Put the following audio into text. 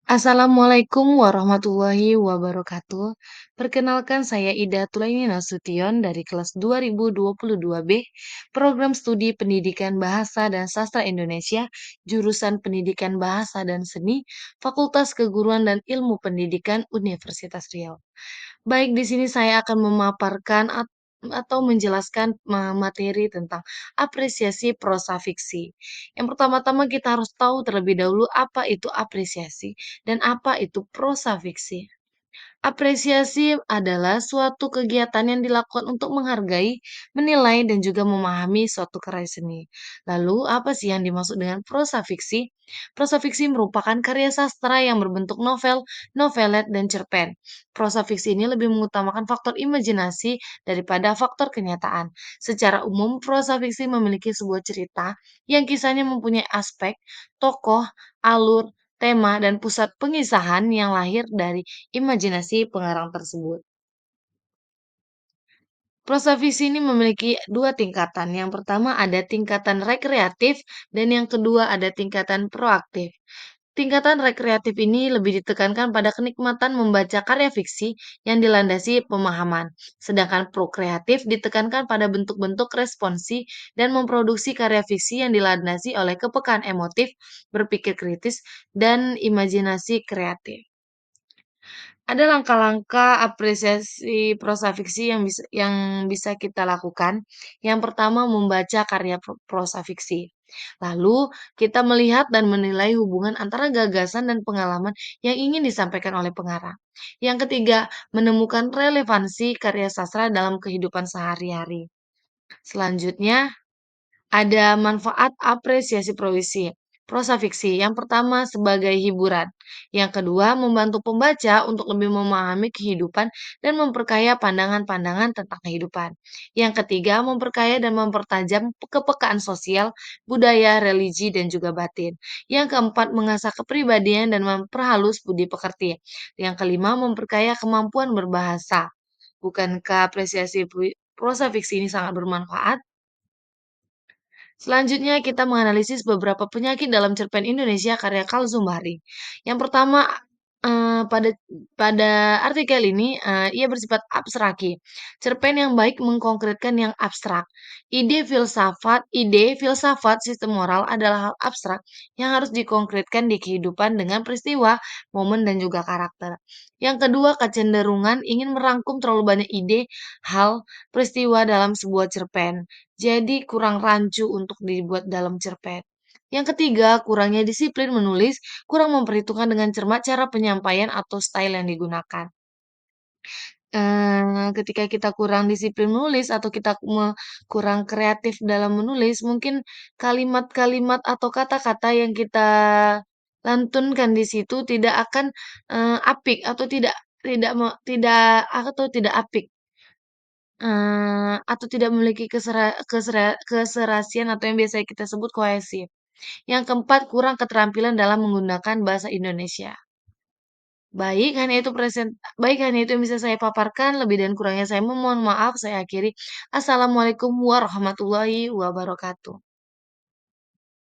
Assalamualaikum warahmatullahi wabarakatuh. Perkenalkan saya Ida Tulaini Nasution dari kelas 2022B, Program Studi Pendidikan Bahasa dan Sastra Indonesia, jurusan Pendidikan Bahasa dan Seni, Fakultas Keguruan dan Ilmu Pendidikan Universitas Riau. Baik, di sini saya akan memaparkan atau menjelaskan materi tentang apresiasi prosa fiksi. Yang pertama-tama kita harus tahu terlebih dahulu apa itu apresiasi dan apa itu prosa fiksi. Apresiasi adalah suatu kegiatan yang dilakukan untuk menghargai, menilai, dan juga memahami suatu karya seni. Lalu, apa sih yang dimaksud dengan prosa fiksi? Prosa fiksi merupakan karya sastra yang berbentuk novel, novelet, dan cerpen. Prosa fiksi ini lebih mengutamakan faktor imajinasi daripada faktor kenyataan. Secara umum, prosa fiksi memiliki sebuah cerita yang kisahnya mempunyai aspek, tokoh, alur, tema, dan pusat pengisahan yang lahir dari imajinasi pengarang tersebut. Prosa visi ini memiliki dua tingkatan. Yang pertama ada tingkatan rekreatif dan yang kedua ada tingkatan proaktif. Tingkatan rekreatif ini lebih ditekankan pada kenikmatan membaca karya fiksi yang dilandasi pemahaman. Sedangkan prokreatif ditekankan pada bentuk-bentuk responsi dan memproduksi karya fiksi yang dilandasi oleh kepekaan emotif, berpikir kritis, dan imajinasi kreatif. Ada langkah-langkah apresiasi prosa fiksi yang bisa kita lakukan. Yang pertama membaca karya prosa fiksi. Lalu kita melihat dan menilai hubungan antara gagasan dan pengalaman yang ingin disampaikan oleh pengarang. Yang ketiga, menemukan relevansi karya sastra dalam kehidupan sehari-hari. Selanjutnya, ada manfaat apresiasi prosa fiksi. Yang pertama sebagai hiburan. Yang kedua membantu pembaca untuk lebih memahami kehidupan dan memperkaya pandangan-pandangan tentang kehidupan. Yang ketiga memperkaya dan mempertajam kepekaan sosial, budaya, religi, dan juga batin. Yang keempat mengasah kepribadian dan memperhalus budi pekerti. Yang kelima memperkaya kemampuan berbahasa. Bukankah apresiasi prosa fiksi ini sangat bermanfaat? Selanjutnya kita menganalisis beberapa penyakit dalam cerpen Indonesia karya Karl Zumbari. Yang pertama, pada pada artikel ini, ia bersifat abstraki. Cerpen yang baik mengkonkretkan yang abstrak. Ide filsafat sistem moral adalah hal abstrak yang harus dikonkretkan di kehidupan dengan peristiwa, momen, dan juga karakter. Yang kedua, kecenderungan ingin merangkum terlalu banyak ide, hal, peristiwa dalam sebuah cerpen. Jadi kurang rancu untuk dibuat dalam cerpen. Yang ketiga, kurangnya disiplin menulis, kurang memperhitungkan dengan cermat cara penyampaian atau style yang digunakan. Ketika kita kurang disiplin menulis atau kita kurang kreatif dalam menulis, mungkin kalimat-kalimat atau kata-kata yang kita lantunkan di situ tidak akan, apik atau tidak apik. Atau tidak memiliki keserasian atau yang biasa kita sebut kohesif. Yang keempat, kurang keterampilan dalam menggunakan bahasa Indonesia. Baik, hanya itu yang bisa saya paparkan, lebih dan kurangnya saya memohon maaf, saya akhiri. Assalamualaikum warahmatullahi wabarakatuh.